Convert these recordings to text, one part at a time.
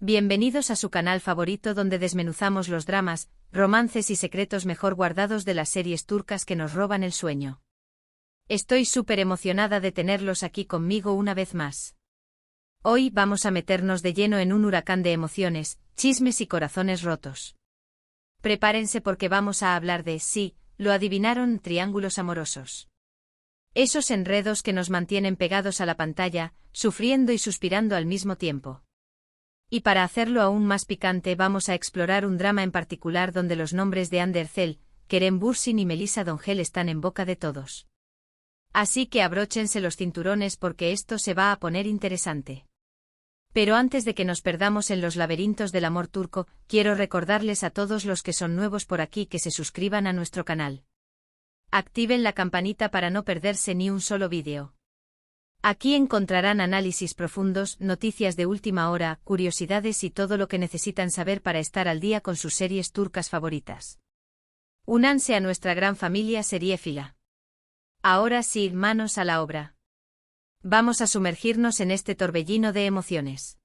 Bienvenidos a su canal favorito donde desmenuzamos los dramas, romances y secretos mejor guardados de las series turcas que nos roban el sueño. Estoy súper emocionada de tenerlos aquí conmigo una vez más. Hoy vamos a meternos de lleno en un huracán de emociones, chismes y corazones rotos. Prepárense porque vamos a hablar de, sí, lo adivinaron, triángulos amorosos. Esos enredos que nos mantienen pegados a la pantalla, sufriendo y suspirando al mismo tiempo. Y para hacerlo aún más picante vamos a explorar un drama en particular donde los nombres de Hande Erçel, Kerem Bürsin y Melisa Döngel están en boca de todos. Así que abróchense los cinturones porque esto se va a poner interesante. Pero antes de que nos perdamos en los laberintos del amor turco, quiero recordarles a todos los que son nuevos por aquí que se suscriban a nuestro canal. Activen la campanita para no perderse ni un solo vídeo. Aquí encontrarán análisis profundos, noticias de última hora, curiosidades y todo lo que necesitan saber para estar al día con sus series turcas favoritas. Únanse a nuestra gran familia seriéfila. Ahora sí, manos a la obra. Vamos a sumergirnos en este torbellino de emociones.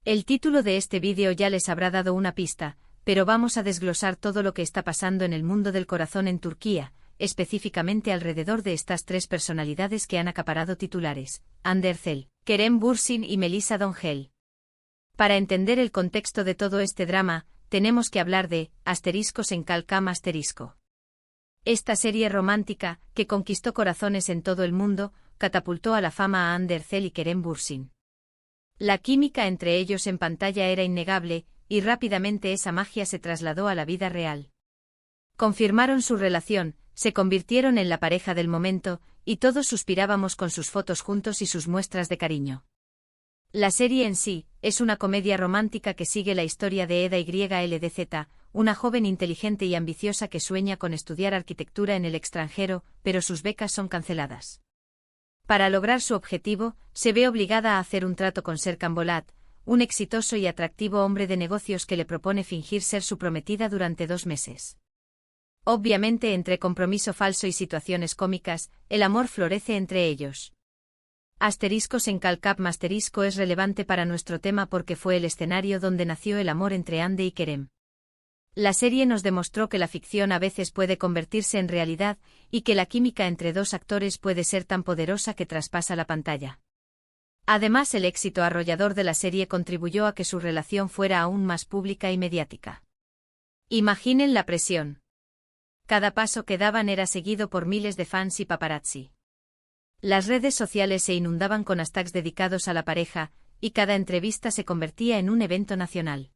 El título de este vídeo ya les habrá dado una pista, pero vamos a desglosar todo lo que está pasando en el mundo del corazón en Turquía, específicamente alrededor de estas tres personalidades que han acaparado titulares, Hande Erçel, Kerem Bürsin y Melisa Döngel. Para entender el contexto de todo este drama, tenemos que hablar de ***. Esta serie romántica, que conquistó corazones en todo el mundo, catapultó a la fama a Hande Erçel y Kerem Bürsin. La química entre ellos en pantalla era innegable, y rápidamente esa magia se trasladó a la vida real. Confirmaron su relación, se convirtieron en la pareja del momento, y todos suspirábamos con sus fotos juntos y sus muestras de cariño. La serie en sí, es una comedia romántica que sigue la historia de Eda YLDZ, una joven inteligente y ambiciosa que sueña con estudiar arquitectura en el extranjero, pero sus becas son canceladas. Para lograr su objetivo, se ve obligada a hacer un trato con Serkan Bolat, un exitoso y atractivo hombre de negocios que le propone fingir ser su prometida durante 2 meses. Obviamente entre compromiso falso y situaciones cómicas, el amor florece entre ellos. **** es relevante para nuestro tema porque fue el escenario donde nació el amor entre Hande y Kerem. La serie nos demostró que la ficción a veces puede convertirse en realidad, y que la química entre dos actores puede ser tan poderosa que traspasa la pantalla. Además, el éxito arrollador de la serie contribuyó a que su relación fuera aún más pública y mediática. Imaginen la presión. Cada paso que daban era seguido por miles de fans y paparazzi. Las redes sociales se inundaban con hashtags dedicados a la pareja, y cada entrevista se convertía en un evento nacional.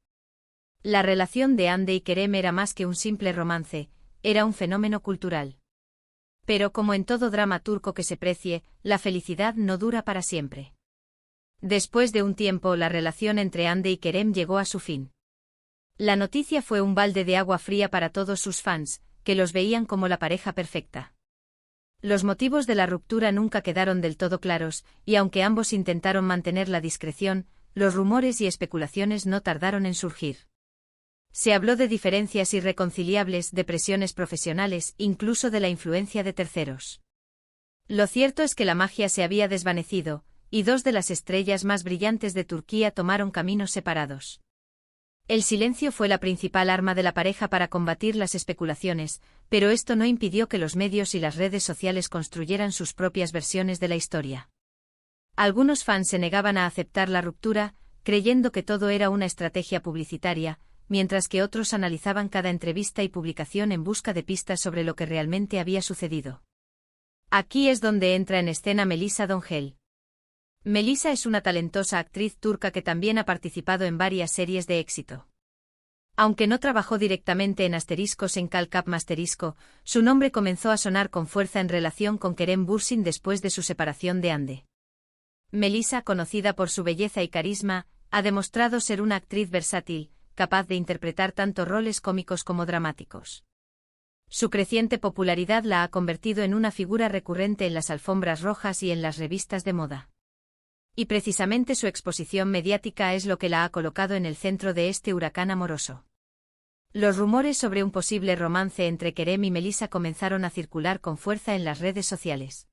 La relación de Hande y Kerem era más que un simple romance, era un fenómeno cultural. Pero como en todo drama turco que se precie, la felicidad no dura para siempre. Después de un tiempo, la relación entre Hande y Kerem llegó a su fin. La noticia fue un balde de agua fría para todos sus fans, que los veían como la pareja perfecta. Los motivos de la ruptura nunca quedaron del todo claros, y aunque ambos intentaron mantener la discreción, los rumores y especulaciones no tardaron en surgir. Se habló de diferencias irreconciliables, de presiones profesionales, incluso de la influencia de terceros. Lo cierto es que la magia se había desvanecido, y 2 de las estrellas más brillantes de Turquía tomaron caminos separados. El silencio fue la principal arma de la pareja para combatir las especulaciones, pero esto no impidió que los medios y las redes sociales construyeran sus propias versiones de la historia. Algunos fans se negaban a aceptar la ruptura, creyendo que todo era una estrategia publicitaria, mientras que otros analizaban cada entrevista y publicación en busca de pistas sobre lo que realmente había sucedido. Aquí es donde entra en escena Melisa Döngel. Melisa es una talentosa actriz turca que también ha participado en varias series de éxito. Aunque no trabajó directamente en ***, su nombre comenzó a sonar con fuerza en relación con Kerem Bürsin después de su separación de Hande. Melisa, conocida por su belleza y carisma, ha demostrado ser una actriz versátil, capaz de interpretar tanto roles cómicos como dramáticos. Su creciente popularidad la ha convertido en una figura recurrente en las alfombras rojas y en las revistas de moda. Y precisamente su exposición mediática es lo que la ha colocado en el centro de este huracán amoroso. Los rumores sobre un posible romance entre Kerem y Melisa comenzaron a circular con fuerza en las redes sociales.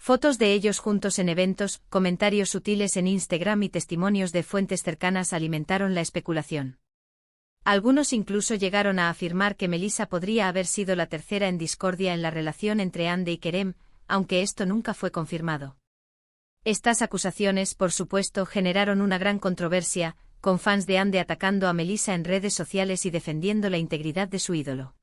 Fotos de ellos juntos en eventos, comentarios sutiles en Instagram y testimonios de fuentes cercanas alimentaron la especulación. Algunos incluso llegaron a afirmar que Melissa podría haber sido la tercera en discordia en la relación entre Ande y Kerem, aunque esto nunca fue confirmado. Estas acusaciones, por supuesto, generaron una gran controversia, con fans de Ande atacando a Melissa en redes sociales y defendiendo la integridad de su ídolo.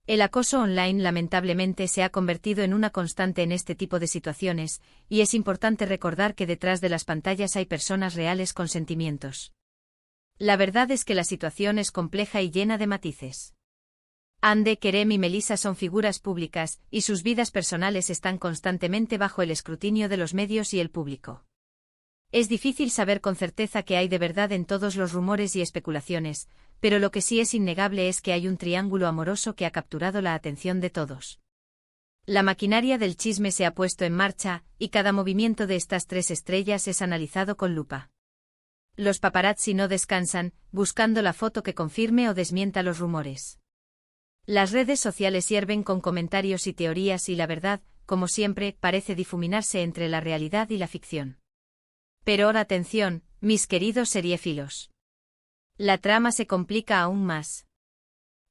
El acoso online lamentablemente se ha convertido en una constante en este tipo de situaciones, y es importante recordar que detrás de las pantallas hay personas reales con sentimientos. La verdad es que la situación es compleja y llena de matices. Ande, Kerem y Melissa son figuras públicas, y sus vidas personales están constantemente bajo el escrutinio de los medios y el público. Es difícil saber con certeza qué hay de verdad en todos los rumores y especulaciones, pero lo que sí es innegable es que hay un triángulo amoroso que ha capturado la atención de todos. La maquinaria del chisme se ha puesto en marcha, y cada movimiento de estas tres estrellas es analizado con lupa. Los paparazzi no descansan, buscando la foto que confirme o desmienta los rumores. Las redes sociales hierven con comentarios y teorías y la verdad, como siempre, parece difuminarse entre la realidad y la ficción. Pero ahora atención, mis queridos seriéfilos. La trama se complica aún más.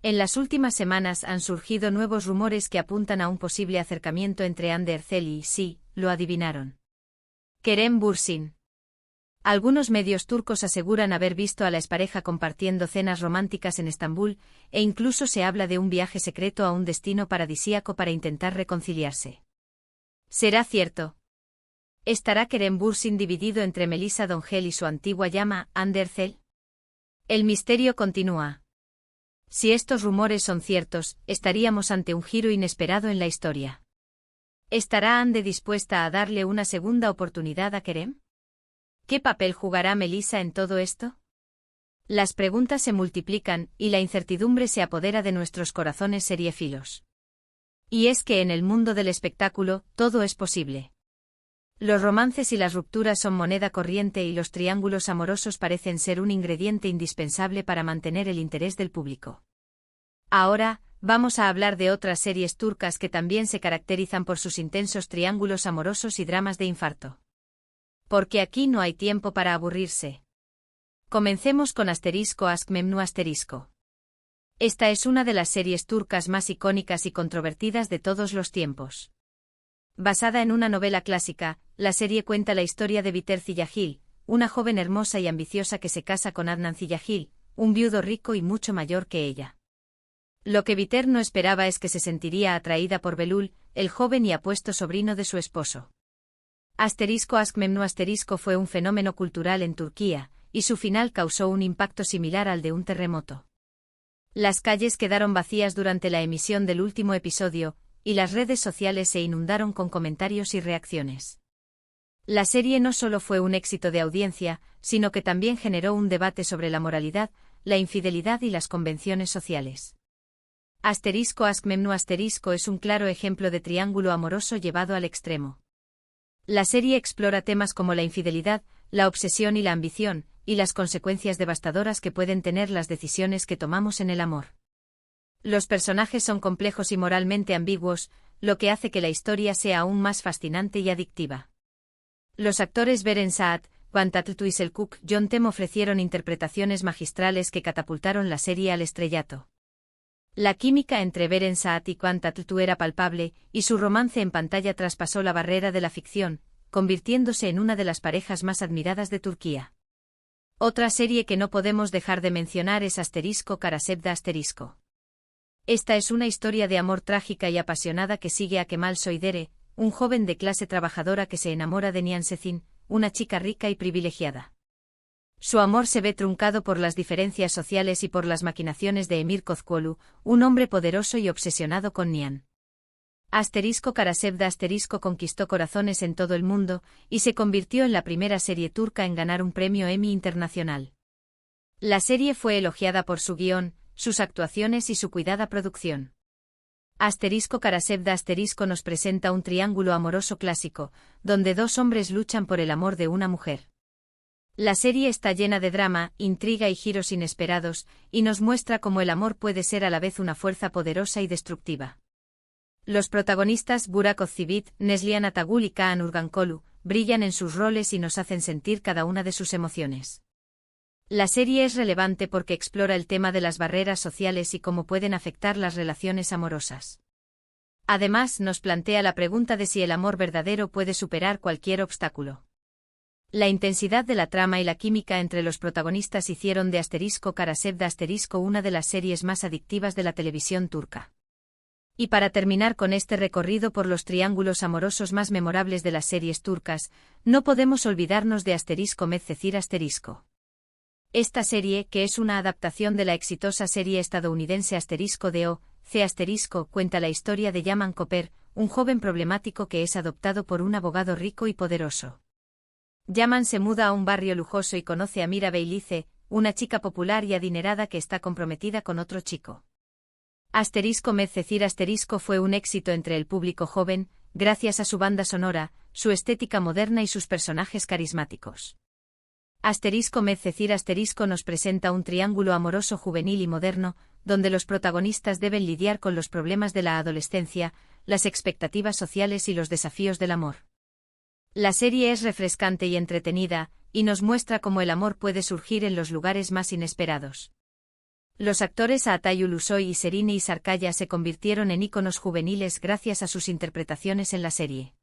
En las últimas semanas han surgido nuevos rumores que apuntan a un posible acercamiento entre Hande Erçel y, sí, lo adivinaron, Kerem Bürsin. Algunos medios turcos aseguran haber visto a la expareja compartiendo cenas románticas en Estambul, e incluso se habla de un viaje secreto a un destino paradisíaco para intentar reconciliarse. ¿Será cierto? ¿Estará Kerem Bürsin dividido entre Melissa Dongel y su antigua llama, Hande Erçel? El misterio continúa. Si estos rumores son ciertos, estaríamos ante un giro inesperado en la historia. ¿Estará Hande dispuesta a darle una segunda oportunidad a Kerem? ¿Qué papel jugará Melissa en todo esto? Las preguntas se multiplican, y la incertidumbre se apodera de nuestros corazones seriéfilos. Y es que en el mundo del espectáculo, todo es posible. Los romances y las rupturas son moneda corriente y los triángulos amorosos parecen ser un ingrediente indispensable para mantener el interés del público. Ahora, vamos a hablar de otras series turcas que también se caracterizan por sus intensos triángulos amorosos y dramas de infarto. Porque aquí no hay tiempo para aburrirse. Comencemos con Aşk Memnu ***. Esta es una de las series turcas más icónicas y controvertidas de todos los tiempos. Basada en una novela clásica, la serie cuenta la historia de Biter Ziyagil, una joven hermosa y ambiciosa que se casa con Adnan Ziyagil, un viudo rico y mucho mayor que ella. Lo que Biter no esperaba es que se sentiría atraída por Belul, el joven y apuesto sobrino de su esposo. Aşk Memnu * fue un fenómeno cultural en Turquía, y su final causó un impacto similar al de un terremoto. Las calles quedaron vacías durante la emisión del último episodio, y las redes sociales se inundaron con comentarios y reacciones. La serie no solo fue un éxito de audiencia, sino que también generó un debate sobre la moralidad, la infidelidad y las convenciones sociales. Aşk Memnu * es un claro ejemplo de triángulo amoroso llevado al extremo. La serie explora temas como la infidelidad, la obsesión y la ambición, y las consecuencias devastadoras que pueden tener las decisiones que tomamos en el amor. Los personajes son complejos y moralmente ambiguos, lo que hace que la historia sea aún más fascinante y adictiva. Los actores Beren Saat, Kıvanç Tatlıtuğ y Selçuk Yöntem ofrecieron interpretaciones magistrales que catapultaron la serie al estrellato. La química entre Beren Saat y Kıvanç Tatlıtuğ era palpable, y su romance en pantalla traspasó la barrera de la ficción, convirtiéndose en una de las parejas más admiradas de Turquía. Otra serie que no podemos dejar de mencionar es *Karasevda *. Esta es una historia de amor trágica y apasionada que sigue a Kemal Soydere, un joven de clase trabajadora que se enamora de Nihan Sezin, una chica rica y privilegiada. Su amor se ve truncado por las diferencias sociales y por las maquinaciones de Emir Kozcuoğlu, un hombre poderoso y obsesionado con Nihan. Karasevda * conquistó corazones en todo el mundo, y se convirtió en la primera serie turca en ganar un premio Emmy internacional. La serie fue elogiada por su guión, sus actuaciones y su cuidada producción. Karasevda * nos presenta un triángulo amoroso clásico, donde dos hombres luchan por el amor de una mujer. La serie está llena de drama, intriga y giros inesperados, y nos muestra cómo el amor puede ser a la vez una fuerza poderosa y destructiva. Los protagonistas Burak Özçivit, Neslihan Atagül y Kaan Urgankolu brillan en sus roles y nos hacen sentir cada una de sus emociones. La serie es relevante porque explora el tema de las barreras sociales y cómo pueden afectar las relaciones amorosas. Además, nos plantea la pregunta de si el amor verdadero puede superar cualquier obstáculo. La intensidad de la trama y la química entre los protagonistas hicieron de Karasev'da una de las series más adictivas de la televisión turca. Y para terminar con este recorrido por los triángulos amorosos más memorables de las series turcas, no podemos olvidarnos de Medcezir ***. Esta serie, que es una adaptación de la exitosa serie estadounidense ***, cuenta la historia de Yaman Koper, un joven problemático que es adoptado por un abogado rico y poderoso. Yaman se muda a un barrio lujoso y conoce a Mira Beylice, una chica popular y adinerada que está comprometida con otro chico. Medcezir fue un éxito entre el público joven, gracias a su banda sonora, su estética moderna y sus personajes carismáticos. Medcezir nos presenta un triángulo amoroso juvenil y moderno, donde los protagonistas deben lidiar con los problemas de la adolescencia, las expectativas sociales y los desafíos del amor. La serie es refrescante y entretenida, y nos muestra cómo el amor puede surgir en los lugares más inesperados. Los actores Atay Ulusoy y Serine Isarkaya se convirtieron en íconos juveniles gracias a sus interpretaciones en la serie.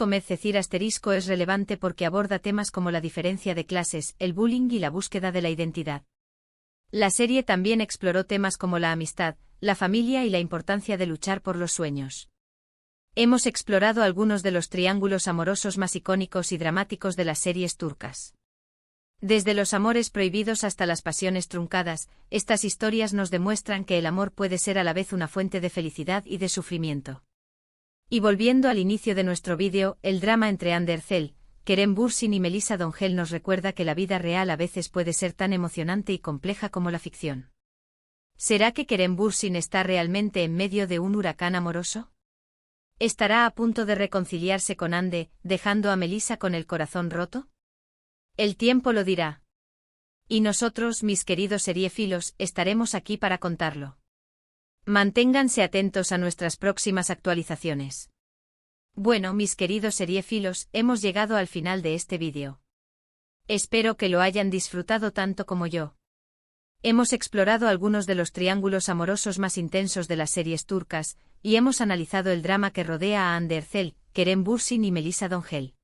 Medcezir es relevante porque aborda temas como la diferencia de clases, el bullying y la búsqueda de la identidad. La serie también exploró temas como la amistad, la familia y la importancia de luchar por los sueños. Hemos explorado algunos de los triángulos amorosos más icónicos y dramáticos de las series turcas. Desde los amores prohibidos hasta las pasiones truncadas, estas historias nos demuestran que el amor puede ser a la vez una fuente de felicidad y de sufrimiento. Y volviendo al inicio de nuestro vídeo, el drama entre Hande Erçel, Kerem Bürsin y Melisa Dongel nos recuerda que la vida real a veces puede ser tan emocionante y compleja como la ficción. ¿Será que Kerem Bürsin está realmente en medio de un huracán amoroso? ¿Estará a punto de reconciliarse con Hande, dejando a Melisa con el corazón roto? El tiempo lo dirá. Y nosotros, mis queridos seriefilos, estaremos aquí para contarlo. Manténganse atentos a nuestras próximas actualizaciones. Bueno, mis queridos seriefilos, hemos llegado al final de este vídeo. Espero que lo hayan disfrutado tanto como yo. Hemos explorado algunos de los triángulos amorosos más intensos de las series turcas, y hemos analizado el drama que rodea a Hande Erçel, Kerem Bürsin y Melisa Dongel.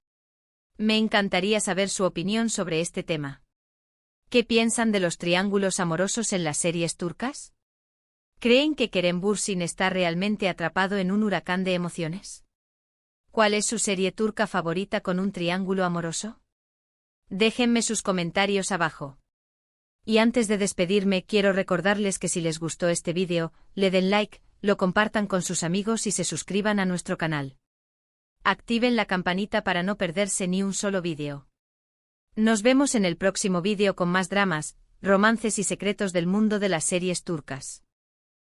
Me encantaría saber su opinión sobre este tema. ¿Qué piensan de los triángulos amorosos en las series turcas? ¿Creen que Kerem Bürsin está realmente atrapado en un huracán de emociones? ¿Cuál es su serie turca favorita con un triángulo amoroso? Déjenme sus comentarios abajo. Y antes de despedirme quiero recordarles que si les gustó este vídeo, le den like, lo compartan con sus amigos y se suscriban a nuestro canal. Activen la campanita para no perderse ni un solo vídeo. Nos vemos en el próximo vídeo con más dramas, romances y secretos del mundo de las series turcas.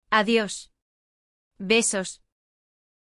Adiós. Besos.